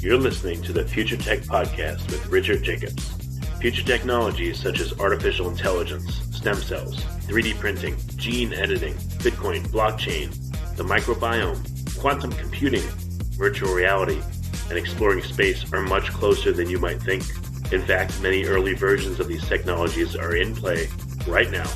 You're listening to the Future Tech Podcast with Richard Jacobs. Future technologies such as artificial intelligence, stem cells, 3D printing, gene editing, Bitcoin, blockchain, the microbiome, quantum computing, virtual reality, and exploring space are much closer than you might think. In fact, many early versions of these technologies are in play right now,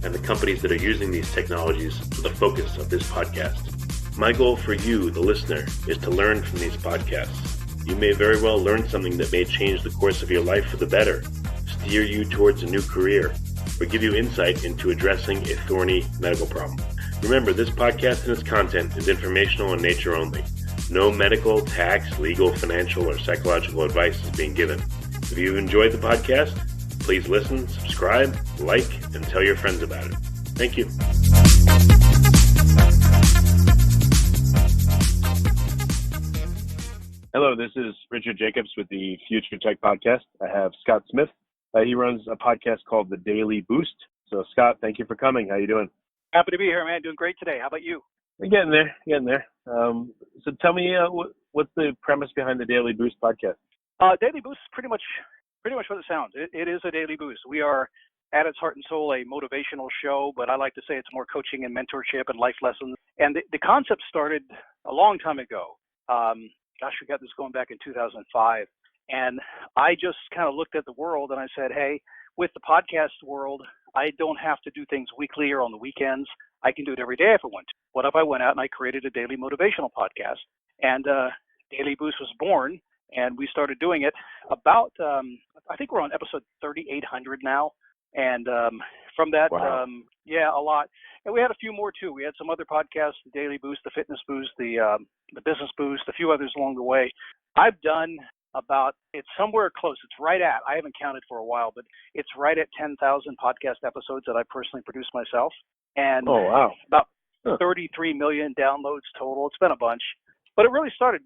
and the companies that are using these technologies are the focus of this podcast. My goal for you, the listener, is to learn from these podcasts. You may very well learn something that may change the course of your life for the better, steer you towards a new career, or give you insight into addressing a thorny medical problem. Remember, this podcast and its content is informational in nature only. No medical, tax, legal, financial, or psychological advice is being given. If you've enjoyed the podcast, please listen, subscribe, like, and tell your friends about it. Thank you. Hello, this is Richard Jacobs with the Future Tech Podcast. I have Scott Smith. He runs a podcast called The Daily Boost. So, Scott, thank you for coming. How you doing? Happy to be here, man. Doing great today. How about you? Getting there. So tell me, what's the premise behind the Daily Boost podcast? Daily Boost is pretty much what it sounds. It is a daily boost. We are, at its heart and soul, a motivational show, but I like to say it's more coaching and mentorship and life lessons. And the concept started a long time ago. We got this going back in 2005. And I just kind of looked at the world and I said, hey, with the podcast world, I don't have to do things weekly or on the weekends. I can do it every day if I want to. What if I went out and I created a daily motivational podcast? And Daily Boost was born, and we started doing it about, I think we're on episode 3,800 now. And from that, wow. A lot. And we had a few more too. We had some other podcasts, the Daily Boost, the Fitness Boost, the Business Boost, a few others along the way. I've done it's somewhere close. It's right at, I haven't counted for a while, but it's right at 10,000 podcast episodes that I personally produced myself. And about 33 million downloads total. It's been a bunch. But it really started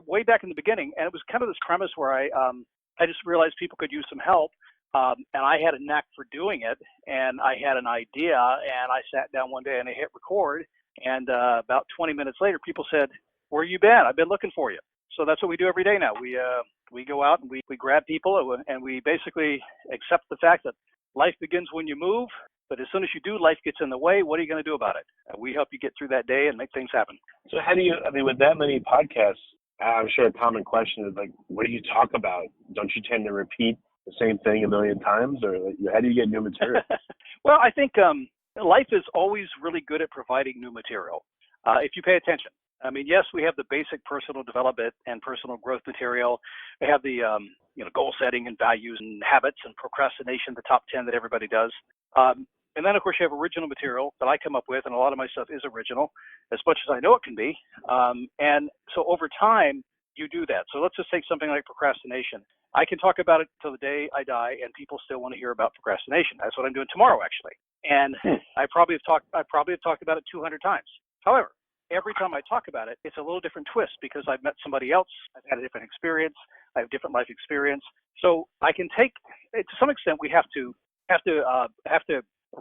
way back in the beginning. And it was kind of this premise where I just realized people could use some help. And I had a knack for doing it, and I had an idea, and I sat down one day and I hit record, and about 20 minutes later, people said, "Where you been? I've been looking for you." So that's what we do every day now. We go out and we grab people, and we basically accept the fact that life begins when you move, but as soon as you do, life gets in the way. What are you going to do about it? We help you get through that day and make things happen. So how do you, with that many podcasts, I'm sure a common question is like, what do you talk about? Don't you tend to repeat the same thing a million times, or how do you get new material? Well, I think life is always really good at providing new material if you pay attention. I mean, yes, we have the basic personal development and personal growth material. We have the goal setting and values and habits and procrastination, the top 10 that everybody does. And then, of course, you have original material that I come up with, and a lot of my stuff is original, as much as I know it can be. And so over time, you do that. So let's just take something like procrastination. I can talk about it till the day I die, and people still want to hear about procrastination. That's what I'm doing tomorrow, actually. And I probably have talked about it 200 times. However, every time I talk about it, it's a little different twist because I've met somebody else. I've had a different experience. I have different life experience. So I can take, to some extent, we have to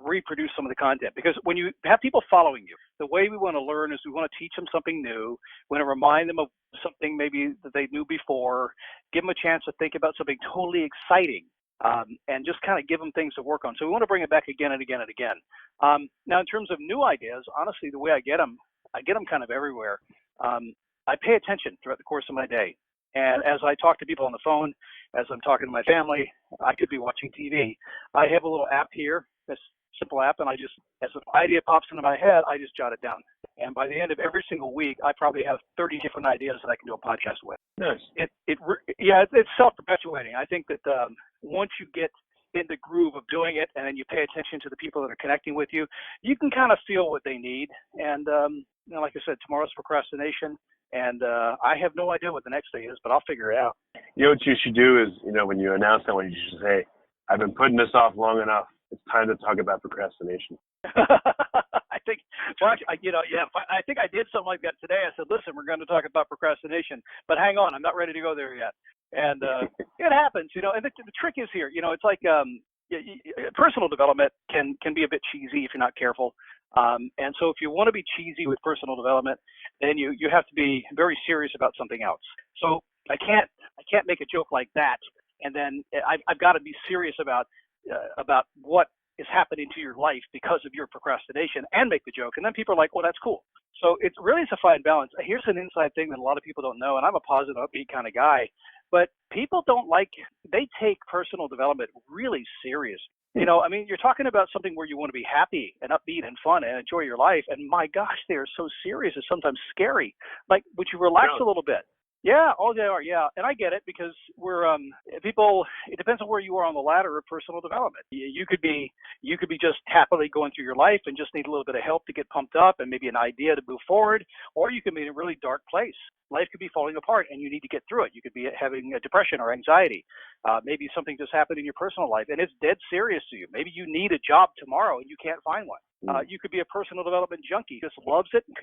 reproduce some of the content, because when you have people following you, the way we want to learn is we want to teach them something new. We want to remind them of something maybe that they knew before, give them a chance to think about something totally exciting, and just kind of give them things to work on. So we want to bring it back again and again and again. Now, in terms of new ideas, honestly, the way I get them kind of everywhere. I pay attention throughout the course of my day. And as I talk to people on the phone, as I'm talking to my family, I could be watching TV. I have a little app here, this simple app, and I just, as an idea pops into my head, I just jot it down. And by the end of every single week, I probably have 30 different ideas that I can do a podcast with. Nice. It's self-perpetuating. I think that once you get in the groove of doing it, and then you pay attention to the people that are connecting with you, you can kind of feel what they need. And like I said, tomorrow's procrastination, and I have no idea what the next day is, but I'll figure it out. You know what you should do is, when you announce that one, you should say, "I've been putting this off long enough. It's time to talk about procrastination." I think I did something like that today. I said, "Listen, we're going to talk about procrastination, but hang on, I'm not ready to go there yet." And it happens, and the trick is here, it's like personal development can be a bit cheesy if you're not careful. And so if you want to be cheesy with personal development, then you have to be very serious about something else. So I can't make a joke like that, and then I've got to be serious about what is happening to your life because of your procrastination and make the joke. And then people are like, well, that's cool. So it's really a fine balance. Here's an inside thing that a lot of people don't know, and I'm a positive, upbeat kind of guy, but people they take personal development really serious. I mean, you're talking about something where you want to be happy and upbeat and fun and enjoy your life. And my gosh, they are so serious. It's sometimes scary. Like, would you relax a little bit? Yeah, all they are. Yeah. And I get it because we're, people, it depends on where you are on the ladder of personal development. You could be just happily going through your life and just need a little bit of help to get pumped up and maybe an idea to move forward, or you could be in a really dark place. Life could be falling apart and you need to get through it. You could be having a depression or anxiety. Maybe something just happened in your personal life and it's dead serious to you. Maybe you need a job tomorrow and you can't find one. You could be a personal development junkie, just loves it, and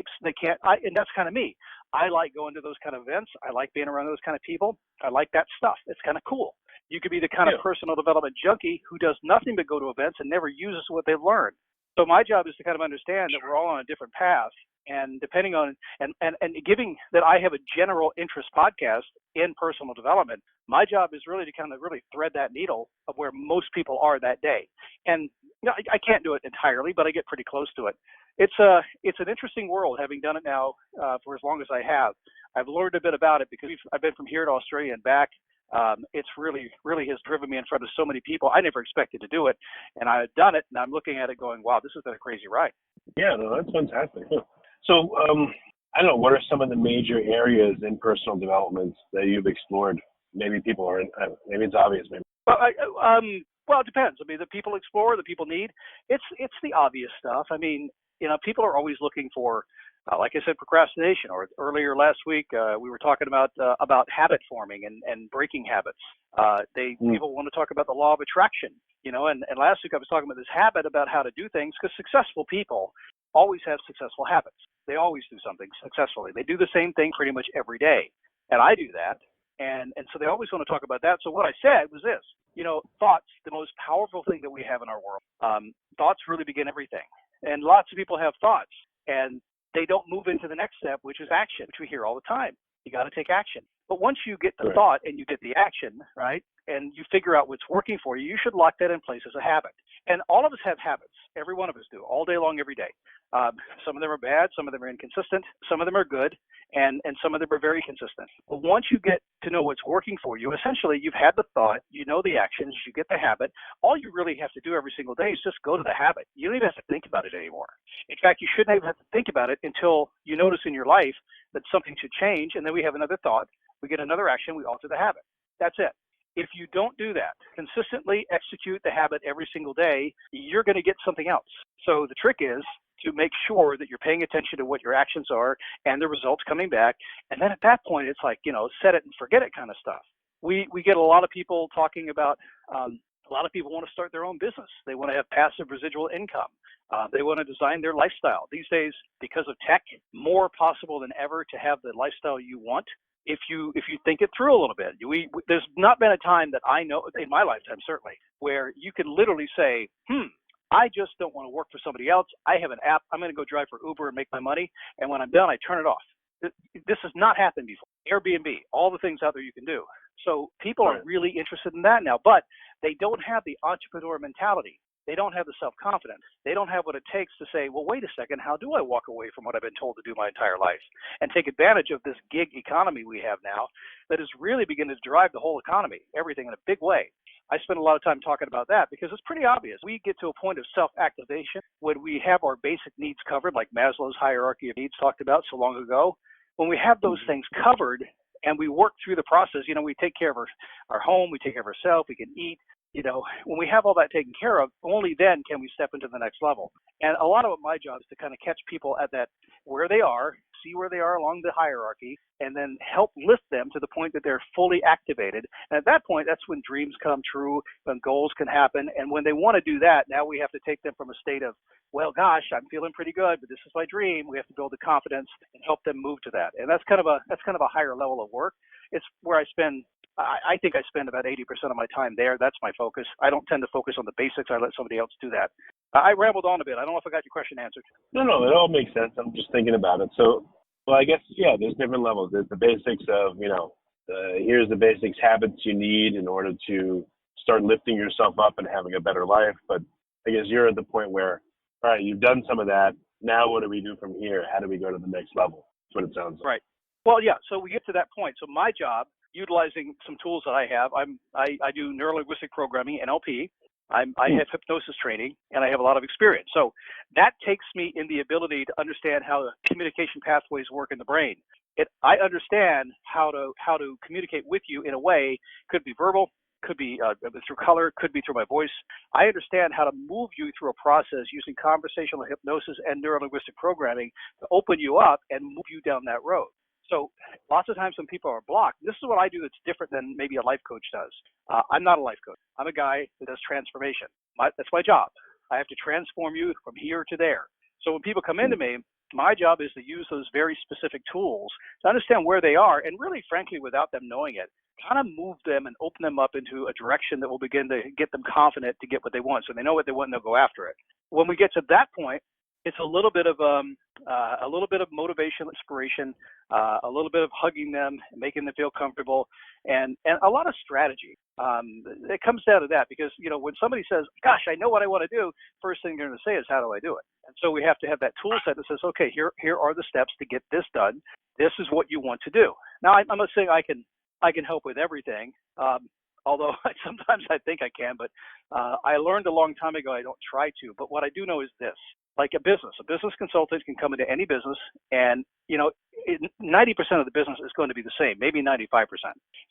and that's kind of me. I like going to those kind of events. I like being around those kind of people. I like that stuff. It's kind of cool. You could be the kind of personal development junkie who does nothing but go to events and never uses what they've learned. So my job is to kind of understand that we're all on a different path, and depending on and giving that I have a general interest podcast in personal development, my job is really to kind of really thread that needle of where most people are that day. And I can't do it entirely, but I get pretty close to it. It's an interesting world, having done it now for as long as I have. I've learned a bit about it because I've been from here to Australia and back. It's really has driven me in front of so many people. I never expected to do it, and I've done it, and I'm looking at it going, wow, this has been a crazy ride. Yeah, no, that's fantastic. So, I don't know, what are some of the major areas in personal development that you've explored? Maybe people aren't, maybe it's obvious. Maybe. Well, it depends. I mean, the people explore, the people need. It's the obvious stuff. I mean, people are always looking for, like I said, procrastination. Or earlier last week, we were talking about habit forming and breaking habits. People want to talk about the law of attraction, and last week I was talking about this habit about how to do things, because successful people always have successful habits. They always do something successfully. They do the same thing pretty much every day. And I do that. And so they always want to talk about that. So what I said was this, thoughts, the most powerful thing that we have in our world. Thoughts really begin everything. And lots of people have thoughts and they don't move into the next step, which is action, which we hear all the time. You got to take action. But once you get the thought and you get the action, right, and you figure out what's working for you, you should lock that in place as a habit. And all of us have habits. Every one of us do, all day long, every day. Some of them are bad, some of them are inconsistent, some of them are good, and some of them are very consistent. But once you get to know what's working for you, essentially you've had the thought, you know the actions, you get the habit. All you really have to do every single day is just go to the habit. You don't even have to think about it anymore. In fact, you shouldn't even have to think about it until you notice in your life that something should change, and then we have another thought, we get another action, we alter the habit. That's it. If you don't do that, consistently execute the habit every single day, you're going to get something else. So the trick is to make sure that you're paying attention to what your actions are and the results coming back. And then at that point, it's like, set it and forget it kind of stuff. We get a lot of people talking about, a lot of people want to start their own business. They want to have passive residual income. They want to design their lifestyle. These days, because of tech, more possible than ever to have the lifestyle you want. If you think it through a little bit, there's not been a time that I know, in my lifetime certainly, where you can literally say, I just don't want to work for somebody else. I have an app. I'm going to go drive for Uber and make my money. And when I'm done, I turn it off. This has not happened before. Airbnb, all the things out there you can do. So people are really interested in that now, but they don't have the entrepreneur mentality. They don't have the self-confidence. They don't have what it takes to say, well, wait a second, how do I walk away from what I've been told to do my entire life and take advantage of this gig economy we have now that is really beginning to drive the whole economy, everything in a big way. I spend a lot of time talking about that because it's pretty obvious. We get to a point of self-activation when we have our basic needs covered, like Maslow's hierarchy of needs talked about so long ago. When we have those things covered and we work through the process, we take care of our home, we take care of ourselves, we can eat. When we have all that taken care of, only then can we step into the next level. And a lot of my job is to kind of catch people at that, where they are, see where they are along the hierarchy, and then help lift them to the point that they're fully activated. And at that point, that's when dreams come true, when goals can happen. And when they want to do that, now we have to take them from a state of, well, gosh, I'm feeling pretty good, but this is my dream. We have to build the confidence and help them move to that. And that's kind of a higher level of work. It's where I think I spend about 80% of my time there. That's my focus. I don't tend to focus on the basics. I let somebody else do that. I rambled on a bit. I don't know if I got your question answered. No, it all makes sense. I'm just thinking about it. So, well, I guess, there's different levels. There's the basics of, here's the basics habits you need in order to start lifting yourself up and having a better life. But I guess you're at the point where, all right, you've done some of that. Now what do we do from here? How do we go to the next level? That's what it sounds like. Right. Well, yeah. So we get to that point. So my job, utilizing some tools that I have, I do neuro-linguistic programming, NLP. I have hypnosis training, and I have a lot of experience. So that takes me in the ability to understand how the communication pathways work in the brain. I understand how to communicate with you in a way. Could be verbal, could be through color, could be through my voice. I understand how to move you through a process using conversational hypnosis and neuro-linguistic programming to open you up and move you down that road. So lots of times when people are blocked, this is what I do that's different than maybe a life coach does. I'm not a life coach. I'm a guy that does transformation. That's my job. I have to transform you from here to there. So when people come into me, my job is to use those very specific tools to understand where they are and really, frankly, without them knowing it, kind of move them and open them up into a direction that will begin to get them confident to get what they want. So they know what they want and they'll go after it. When we get to that point, it's a little bit of motivation, inspiration, a little bit of hugging them, making them feel comfortable, and a lot of strategy. It comes down to that because, when somebody says, gosh, I know what I want to do, first thing they're going to say is, how do I do it? And so we have to have that tool set that says, okay, here are the steps to get this done. This is what you want to do. Now, I'm not saying I can help with everything, although sometimes I think I can, but I learned a long time ago I don't try to. But what I do know is this. Like a business consultant can come into any business and, 90% of the business is going to be the same, maybe 95%.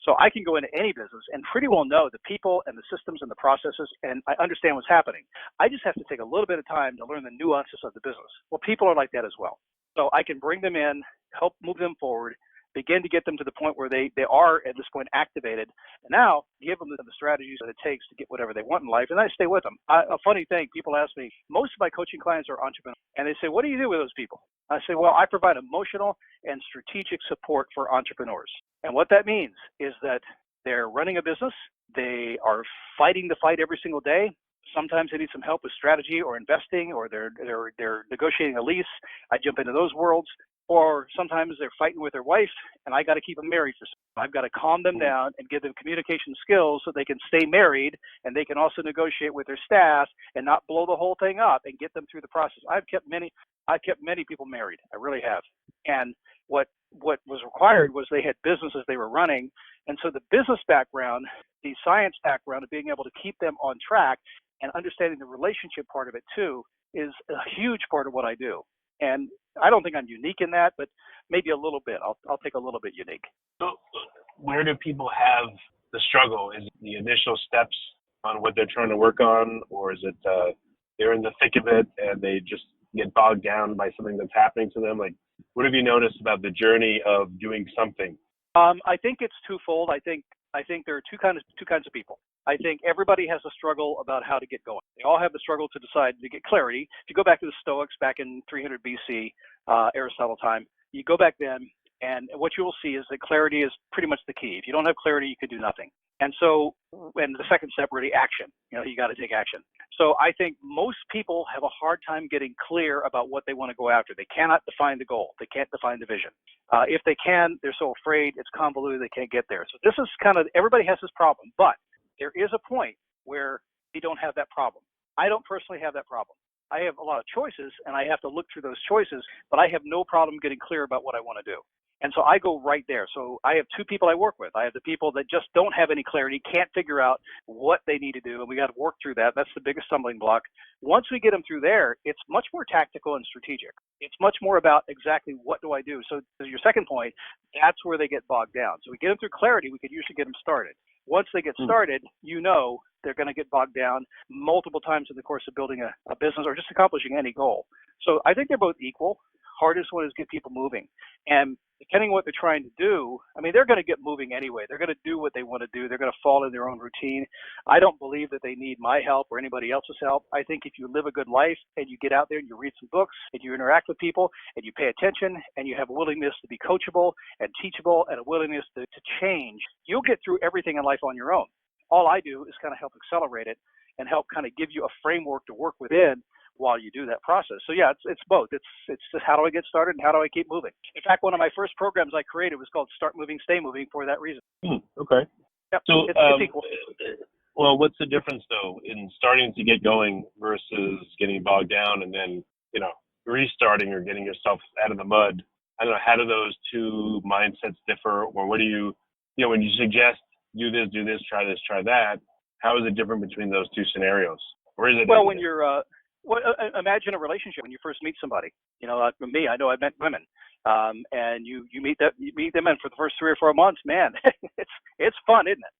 So I can go into any business and pretty well know the people and the systems and the processes, and I understand what's happening. I just have to take a little bit of time to learn the nuances of the business. Well, people are like that as well. So I can bring them in, help move them forward, begin to get them to the point where they are at this point activated, and now give them the strategies that it takes to get whatever they want in life, and I stay with them. A funny thing, people ask me, most of my coaching clients are entrepreneurs, and they say, what do you do with those people? I say, well, I provide emotional and strategic support for entrepreneurs. And what that means is that they're running a business, they are fighting the fight every single day. Sometimes they need some help with strategy or investing, or they're negotiating a lease. I jump into those worlds. Or sometimes they're fighting with their wife, and I got to keep them married for some. I've got to calm them down and give them communication skills so they can stay married, and they can also negotiate with their staff and not blow the whole thing up and get them through the process. I've kept many people married. I really have. And what was required was they had businesses they were running, and so the business background, the science background of being able to keep them on track and understanding the relationship part of it too is a huge part of what I do. And I don't think I'm unique in that, but maybe a little bit. I'll take a little bit unique. So where do people have the struggle? Is it the initial steps on what they're trying to work on, or is it they're in the thick of it and they just get bogged down by something that's happening to them? Like, what have you noticed about the journey of doing something? I think it's twofold. I think there are two kinds of people. I think everybody has a struggle about how to get going. They all have the struggle to decide to get clarity. If you go back to the Stoics back in 300 BC, Aristotle time, you go back then, and what you will see is that clarity is pretty much the key. If you don't have clarity, you can do nothing. And so, and the second step, really, action. You got to take action. So I think most people have a hard time getting clear about what they want to go after. They cannot define the goal. They can't define the vision. If they can, they're so afraid, it's convoluted, they can't get there. So this is everybody has this problem, but there is a point where they don't have that problem. I don't personally have that problem. I have a lot of choices, and I have to look through those choices, but I have no problem getting clear about what I want to do. And so I go right there. So I have two people I work with. I have the people that just don't have any clarity, can't figure out what they need to do, and we got to work through that. That's the biggest stumbling block. Once we get them through there, it's much more tactical and strategic. It's much more about exactly what do I do. So to your second point, that's where they get bogged down. So we get them through clarity, we could usually get them started. Once they get started, they're going to get bogged down multiple times in the course of building a business or just accomplishing any goal. So I think they're both equal. Hardest one is get people moving. And depending on what they're trying to do, they're going to get moving anyway. They're going to do what they want to do. They're going to fall in their own routine. I don't believe that they need my help or anybody else's help. I think if you live a good life and you get out there and you read some books and you interact with people and you pay attention and you have a willingness to be coachable and teachable and a willingness to change, you'll get through everything in life on your own. All I do is kind of help accelerate it and help kind of give you a framework to work within while you do that process. So yeah, it's both. It's just how do I get started and how do I keep moving. In fact, one of my first programs I created was called Start Moving, Stay Moving for that reason. Okay. Yep. So it's equal. Well, what's the difference though in starting to get going versus getting bogged down and then, restarting or getting yourself out of the mud? I don't know, how do those two mindsets differ, or what do you, when you suggest do this, try this, try that, how is it different between those two scenarios? Or is it? Well, when you're, imagine a relationship when you first meet somebody. For me, I know I've met women, and you meet them, and for the first 3 or 4 months, man, it's fun, isn't it?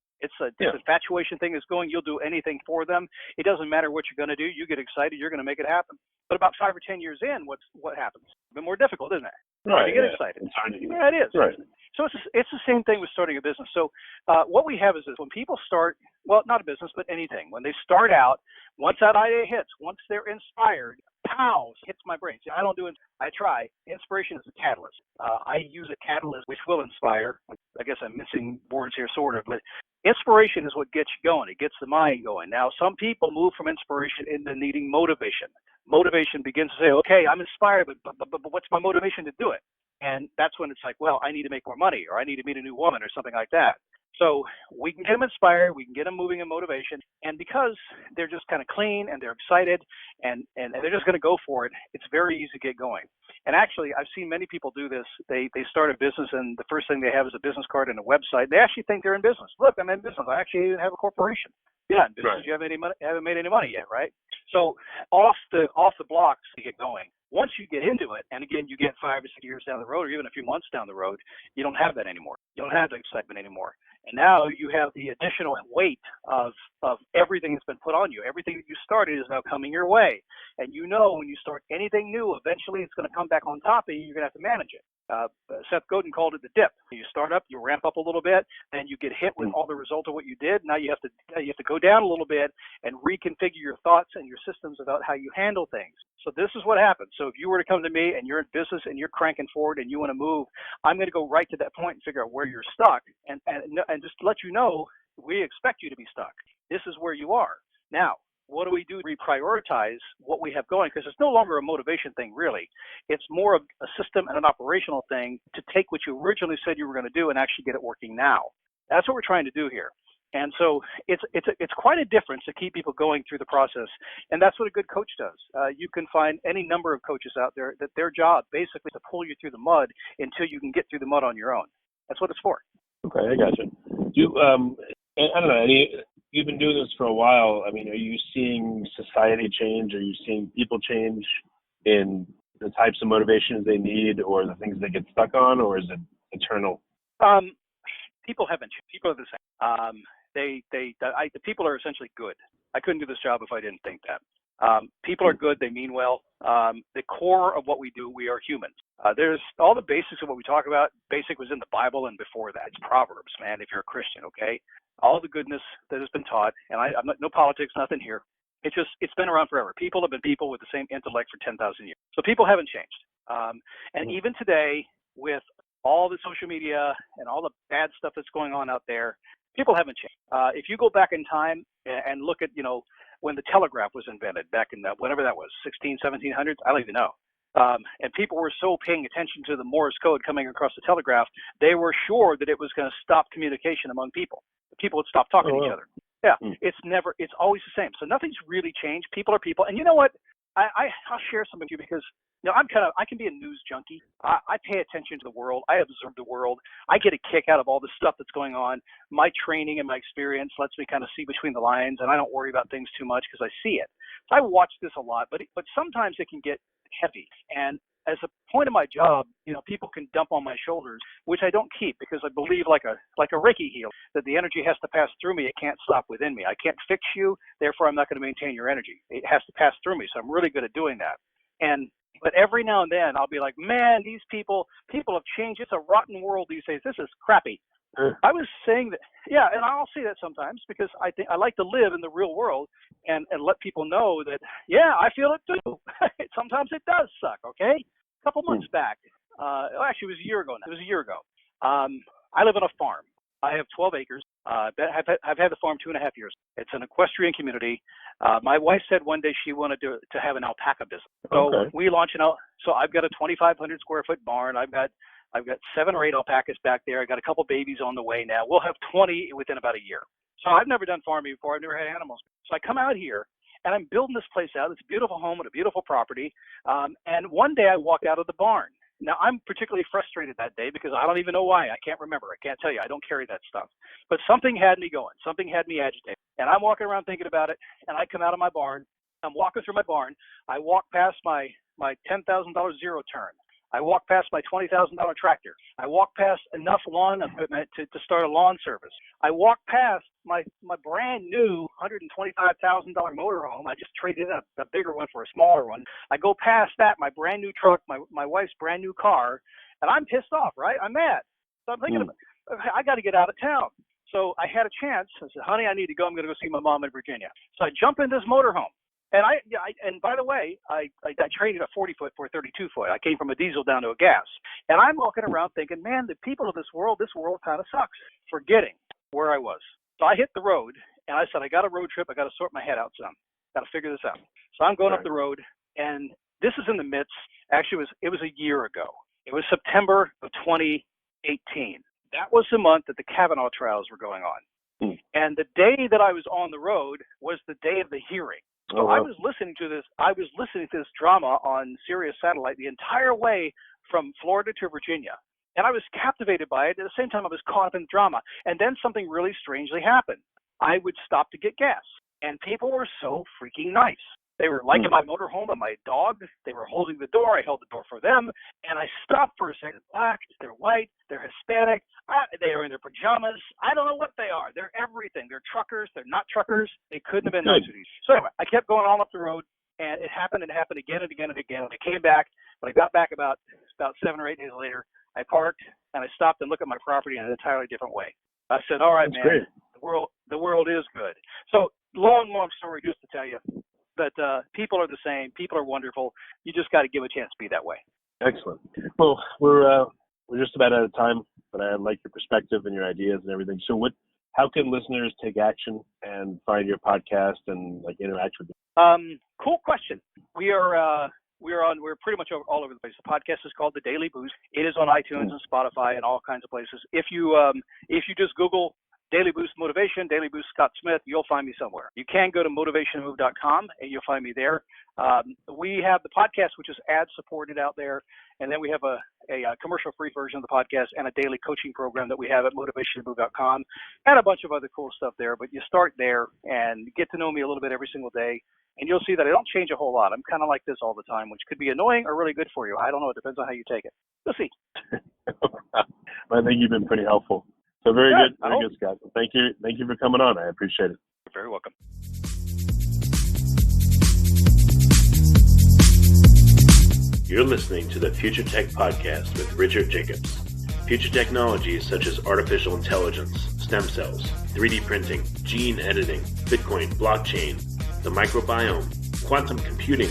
This infatuation thing is going. You'll do anything for them. It doesn't matter what you're going to do. You get excited. You're going to make it happen. But about 5 or 10 years in, what happens? A bit more difficult, isn't it? Right. You get excited. It's hard to get. Yeah, it is. Right. So it's the same thing with starting a business. So what we have is this: when people start, not a business, but anything, when they start out, once that idea hits, once they're inspired, pow, hits my brain. See, I don't do it. I try. Inspiration is a catalyst. I use a catalyst which will inspire. I guess I'm missing words here, sort of, but inspiration is what gets you going. It gets the mind going. Now, some people move from inspiration into needing motivation. Motivation begins to say, okay, I'm inspired, but what's my motivation to do it? And that's when it's like, well, I need to make more money, or I need to meet a new woman, or something like that. So we can get them inspired, we can get them moving in motivation, and because they're just kind of clean and they're excited and they're just going to go for it, it's very easy to get going. And actually, I've seen many people do this. They start a business, and the first thing they have is a business card and a website. They actually think they're in business. Look, I'm in business. I actually even have a corporation. Yeah, in business, right. You haven't made any money yet, right? So off the blocks to get going. Once you get into it, and again, you get 5 or 6 years down the road, or even a few months down the road, you don't have that anymore. You don't have the excitement anymore. And now you have the additional weight of everything that's been put on you. Everything that you started is now coming your way. And when you start anything new, eventually it's going to come back on top of you. You're going to have to manage it. Seth Godin called it the dip. You start up, you ramp up a little bit, and you get hit with all the result of what you did. Now you have to go down a little bit and reconfigure your thoughts and your systems about how you handle things. So this is what happens. So if you were to come to me and you're in business and you're cranking forward and you want to move, I'm going to go right to that point and figure out where you're stuck and just let you know we expect you to be stuck. This is where you are. Now, what do we do to reprioritize what we have going? Because it's no longer a motivation thing, really. It's more of a system and an operational thing to take what you originally said you were going to do and actually get it working now. That's what we're trying to do here. And so it's quite a difference to keep people going through the process. And that's what a good coach does. You can find any number of coaches out there that their job basically is to pull you through the mud until you can get through the mud on your own. That's what it's for. Okay, I got you. I don't know, you've been doing this for a while. I mean, are you seeing society change? Are you seeing people change in the types of motivations they need or the things they get stuck on, or is it eternal? People haven't changed. People are the same. The people are essentially good. I couldn't do this job if I didn't think that. People are good. They mean well. The core of what we do, we are humans. There's all the basics of what we talk about. Basic was in the Bible, and before that, it's Proverbs, man, if you're a Christian, okay? All the goodness that has been taught, and I'm not, no politics, nothing here. It's been around forever. People have been people with the same intellect for 10,000 years. So people haven't changed. And even today, with all the social media and all the bad stuff that's going on out there, people haven't changed. If you go back in time and look at, when the telegraph was invented back in whenever that was, 1700s, I don't even know. And people were so paying attention to the Morse code coming across the telegraph, they were sure that it was going to stop communication among people. The people would stop talking to each other. Yeah, it's always the same. So nothing's really changed. People are people. And you know what? I'll share some with you because, I can be a news junkie. I pay attention to the world. I observe the world. I get a kick out of all the stuff that's going on. My training and my experience lets me kind of see between the lines, and I don't worry about things too much because I see it. So I watch this a lot, but sometimes it can get heavy. And as a point of my job, people can dump on my shoulders, which I don't keep because I believe like a Reiki heal, that the energy has to pass through me. It can't stop within me. I can't fix you. Therefore, I'm not going to maintain your energy. It has to pass through me. So I'm really good at doing that. But every now and then I'll be like, man, these people have changed. It's a rotten world these days. This is crappy. I was saying that, yeah, and I'll say that sometimes because I think I like to live in the real world and let people know that, yeah, I feel it too. Sometimes it does suck, okay? A couple months back, actually it was a year ago now. It was a year ago. I live on a farm. I have 12 acres. I've had the farm 2.5 years. It's an equestrian community. My wife said one day she wanted to have an alpaca business. So we launched So I've got a 2,500 square foot barn. I've got 7 or 8 alpacas back there. I got a couple babies on the way now. We'll have 20 within about a year. So I've never done farming before. I've never had animals. So I come out here and I'm building this place out. It's a beautiful home and a beautiful property. And one day I walk out of the barn. Now, I'm particularly frustrated that day because I don't even know why. I can't remember. I can't tell you. I don't carry that stuff. But something had me going. Something had me agitated. And I'm walking around thinking about it, and I come out of my barn. I'm walking through my barn. I walk past my $10,000 zero turn. I walk past my $20,000 tractor. I walk past enough lawn equipment to start a lawn service. I walk past my brand new $125,000 motorhome. I just traded a bigger one for a smaller one. I go past that, my brand new truck, my wife's brand new car, and I'm pissed off, right? I'm mad. So I'm thinking, I got to get out of town. So I had a chance. I said, honey, I need to go. I'm going to go see my mom in Virginia. So I jump in this motorhome. And by the way, I traded a 40-foot for a 32-foot. I came from a diesel down to a gas. And I'm walking around thinking, man, the people of this world kind of sucks, forgetting where I was. So I hit the road, and I said, I got a road trip. I got to sort my head out some. Got to figure this out. So I'm going up the road, and this is in the midst. Actually, it was a year ago. It was September of 2018. That was the month that the Kavanaugh trials were going on. And the day that I was on the road was the day of the hearing. So I was listening to this drama on Sirius Satellite the entire way from Florida to Virginia. And I was captivated by it. At the same time, I was caught up in the drama. And then something really strangely happened. I would stop to get gas. And people were so freaking nice. They were liking my motorhome and my dog. They were holding the door. I held the door for them. And I stopped for a second. Black, they're white, they're Hispanic, they are in their pajamas. I don't know what they are. They're everything. They're truckers. They're not truckers. They couldn't have been nicer to you. So anyway, I kept going on up the road, and it happened again and again and again. And I came back. When I got back about 7 or 8 days later, I parked, and I stopped and looked at my property in an entirely different way. I said, all right, man, the world is good. So long story just to tell you, but people are the same. People are wonderful. You just got to give a chance to be that way. Excellent. Well, we're just about out of time, but I like your perspective and your ideas and everything. So how can listeners take action and find your podcast and interact with you? Cool question. We're pretty much all over the place. The podcast is called The Daily Boost. It is on iTunes and Spotify and all kinds of places. If you just Google Daily Boost Motivation, Daily Boost Scott Smith, you'll find me somewhere. You can go to motivationmove.com and you'll find me there. We have the podcast, which is ad-supported out there, and then we have a commercial-free version of the podcast and a daily coaching program that we have at motivationmove.com and a bunch of other cool stuff there. But you start there and get to know me a little bit every single day, and you'll see that I don't change a whole lot. I'm kind of like this all the time, which could be annoying or really good for you. I don't know. It depends on how you take it. You'll see. I think you've been pretty helpful. So very good, Scott. Thank you for coming on. I appreciate it. You're very welcome. You're listening to the Future Tech Podcast with Richard Jacobs. Future technologies such as artificial intelligence, stem cells, 3D printing, gene editing, Bitcoin, blockchain, the microbiome, quantum computing,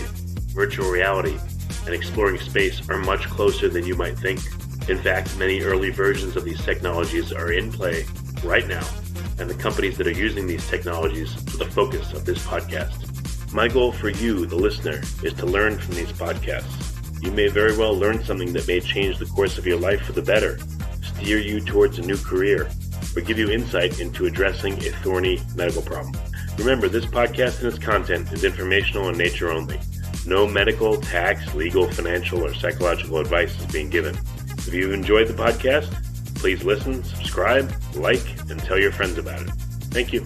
virtual reality, and exploring space are much closer than you might think. In fact, many early versions of these technologies are in play right now, and the companies that are using these technologies are the focus of this podcast. My goal for you, the listener, is to learn from these podcasts. You may very well learn something that may change the course of your life for the better, steer you towards a new career, or give you insight into addressing a thorny medical problem. Remember, this podcast and its content is informational in nature only. No medical, tax, legal, financial, or psychological advice is being given. If you've enjoyed the podcast, please listen, subscribe, like, and tell your friends about it. Thank you.